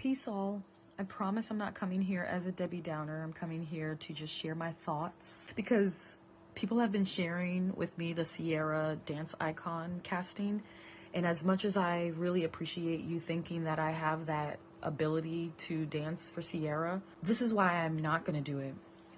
Peace all. I promise I'm not coming here as a Debbie Downer. I'm coming here to just share my thoughts because people have been sharing with me the Ciara Dance Icon casting. And as much as I really appreciate you thinking that I have that ability to dance for Ciara, this is why I'm not going to do it.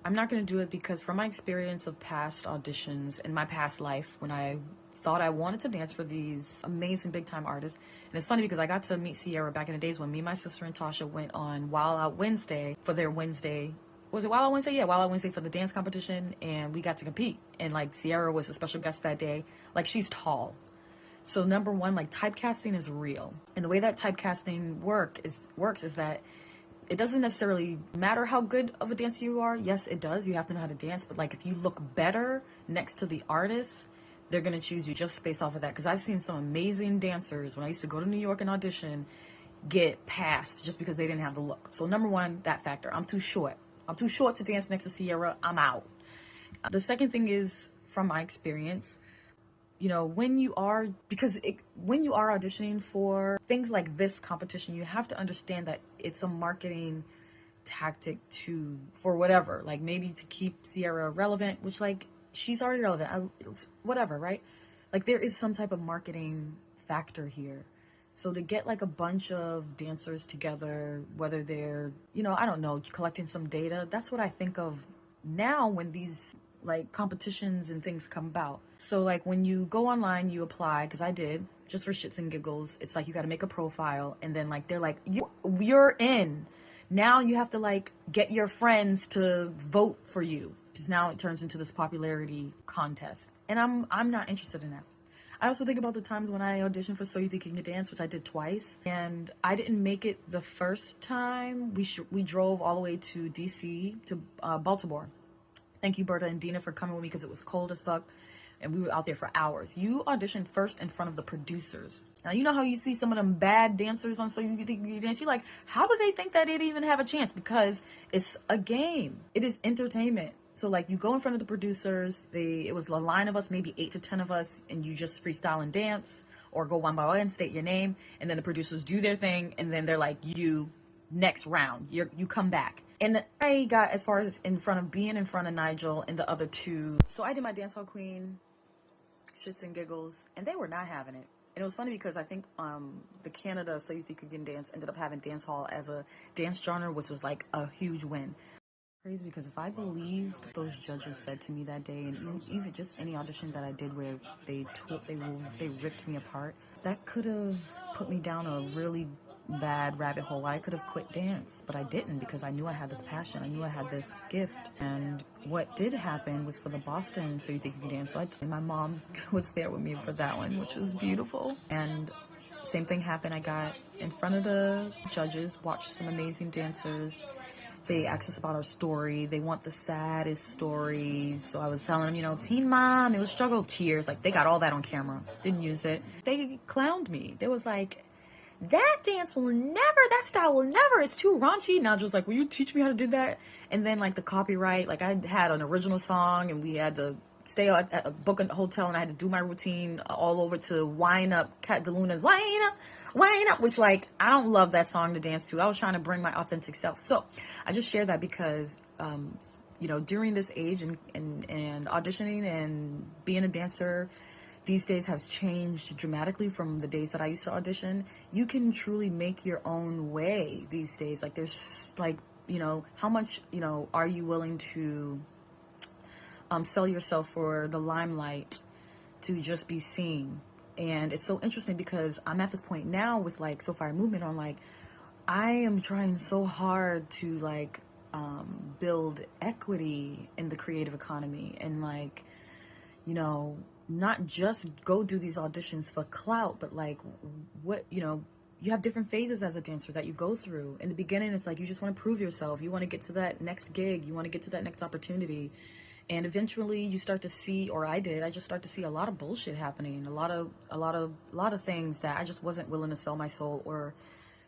I'm not going to do it because from my experience of past auditions in my past life, when I thought I wanted to dance for these amazing big time artists. And it's funny because I got to meet Ciara back in the days when me, my sister, and Tasha went on Wild Out Wednesday for their Wednesday. Was it Wild Out Wednesday? Yeah, Wild Out Wednesday for the dance competition. And we got to compete. And like Ciara was a special guest that day. Like she's tall. So number one, like typecasting is real. And the way that typecasting works is that it doesn't necessarily matter how good of a dancer you are. Yes, it does. You have to know how to dance. But like if you look better next to the artist, they're going to choose you just based off of that. Because I've seen some amazing dancers when I used to go to New York and audition get passed just because they didn't have the look. So number one, that factor. I'm too short. I'm too short to dance next to Ciara. I'm out. The second thing is, from my experience, you know, when you are auditioning for things like this competition, you have to understand that it's a marketing tactic for whatever, like maybe to keep Ciara relevant, which like she's already relevant, whatever, right? Like there is some type of marketing factor here. So to get like a bunch of dancers together, whether they're, you know, I don't know, collecting some data, that's what I think of now when these like competitions and things come about. So like when you go online, you apply, because I did, just for shits and giggles. It's like you got to make a profile, and then like they're like, you're in. Now you have to like get your friends to vote for you, because now it turns into this popularity contest, and I'm not interested in that. I also think about the times when I auditioned for So You Think You Can Dance, which I did twice, and I didn't make it the first time. We drove all the way to DC, to Baltimore. Thank you, Berta and Dina, for coming with me because it was cold as fuck. And we were out there for hours. You auditioned first in front of the producers. Now, you know how you see some of them bad dancers on So You Think You Can Dance? You're like, how do they think that they'd even have a chance? Because it's a game. It is entertainment. So, like, you go in front of the producers. It was a line of us, maybe 8 to 10 of us, and you just freestyle and dance or go one by one and state your name. And then the producers do their thing, and then they're like, you, next round, you come back. And I got as far as being in front of Nigel and the other two. So I did my dancehall queen, shits and giggles, and they were not having it. And it was funny because I think the Canada So You Think You Can Dance ended up having dancehall as a dance genre, which was like a huge win. Crazy, because if I believed what those judges said to me that day, and even just any audition that I did where they ripped me apart, that could have put me down a really bad rabbit hole. I could have quit dance, but I didn't, because I knew I had this passion. I knew I had this gift. And what did happen was for the Boston So You Think You Can Dance, and my mom was there with me for that one, which was beautiful. And same thing happened. I got in front of the judges, watched some amazing dancers. They asked us about our story. They want the saddest stories. So I was telling them, you know, teen mom, it was struggle, tears. Like, they got all that on camera. Didn't use it. They clowned me. They was like, that style will never, it's too raunchy. And I was just like, will you teach me how to do that? And then like the copyright, like I had an original song and we had to stay at a book a hotel, and I had to do my routine all over to Wine Up, Cat DeLuna's Wine Up, which like, I don't love that song to dance to. I was trying to bring my authentic self. So I just share that because, you know, during this age and auditioning and being a dancer, these days has changed dramatically from the days that I used to audition. You can truly make your own way these days. Like there's like, you know, how much, you know, are you willing to sell yourself for the limelight to just be seen? And it's so interesting because I'm at this point now with like So Fire Movement. I'm like, I am trying so hard to like build equity in the creative economy, and like, you know, not just go do these auditions for clout, but like what, you know, you have different phases as a dancer that you go through. In the beginning, it's like you just want to prove yourself. You want to get to that next gig. You want to get to that next opportunity. And eventually you start to see, or I just start to see a lot of bullshit happening, a lot of things that I just wasn't willing to sell my soul or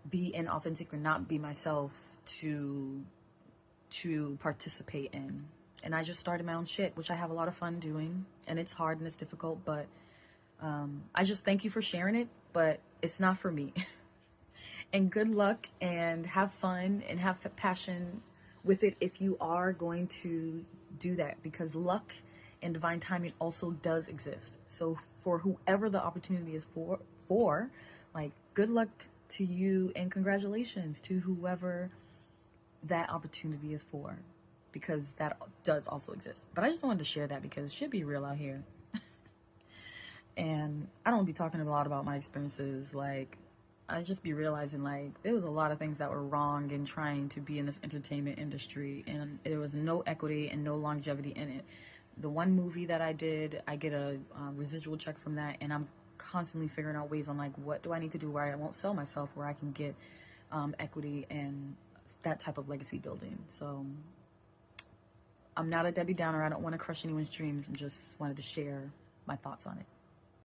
be inauthentic or not be myself to participate in. And I just started my own shit, which I have a lot of fun doing, and it's hard and it's difficult, but I just thank you for sharing it, but it's not for me. And good luck and have fun and have passion with it if you are going to do that, because luck and divine timing also does exist. So for whoever the opportunity is for like, good luck to you and congratulations to whoever that opportunity is for, because that does also exist. But I just wanted to share that because it should be real out here. And I don't be talking a lot about my experiences. Like, I just be realizing like there was a lot of things that were wrong in trying to be in this entertainment industry, and there was no equity and no longevity in it. The one movie that I did, I get a residual check from that, and I'm constantly figuring out ways on like, what do I need to do where I won't sell myself, where I can get equity and that type of legacy building. So I'm not a Debbie Downer. I don't want to crush anyone's dreams, and just wanted to share my thoughts on it.